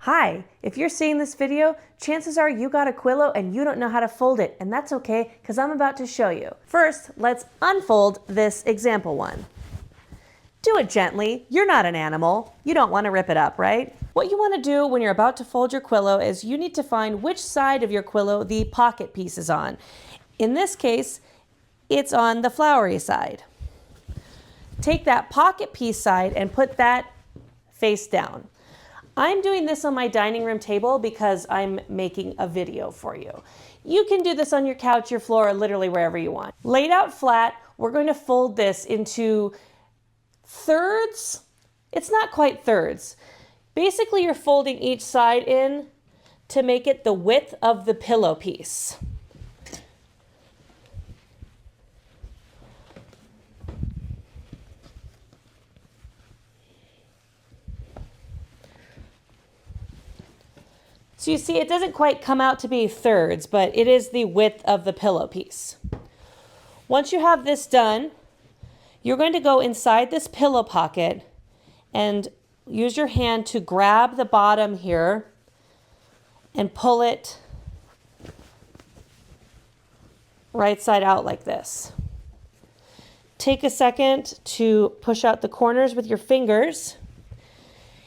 Hi, if you're seeing this video, chances are you got a Quillow and you don't know how to fold it, and that's okay because I'm about to show you. First, let's unfold this example one. Do it gently. You're not an animal. You don't want to rip it up, right? What you want to do when you're about to fold your Quillow is you need to find which side of your Quillow the pocket piece is on. In this case, it's on the flowery side. Take that pocket piece side and put that face down. I'm doing this on my dining room table because I'm making a video for you. You can do this on your couch, your floor, or literally wherever you want. Laid out flat, we're going to fold this into thirds. It's not quite thirds. Basically, you're folding each side in to make it the width of the pillow piece. So you see, it doesn't quite come out to be thirds, but it is the width of the pillow piece. Once you have this done, you're going to go inside this pillow pocket and use your hand to grab the bottom here and pull it right side out like this. Take a second to push out the corners with your fingers,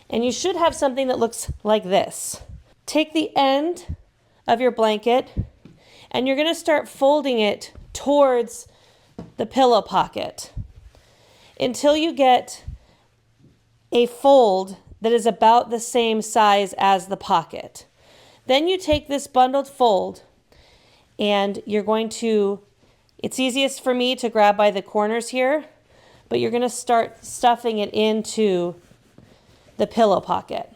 and you should have something that looks like this. Take the end of your blanket and you're going to start folding it towards the pillow pocket until you get a fold that is about the same size as the pocket. Then you take this bundled fold and you're going to, it's easiest for me to grab by the corners here, but you're going to start stuffing it into the pillow pocket.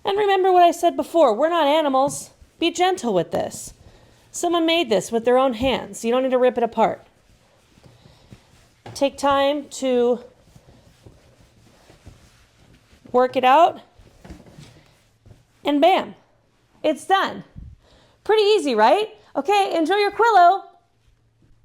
And remember what I said before, we're not animals. Be gentle with this. Someone made this with their own hands. You don't need to rip it apart. Take time to work it out, and bam, it's done. Pretty easy, right? Okay, enjoy your Quillow.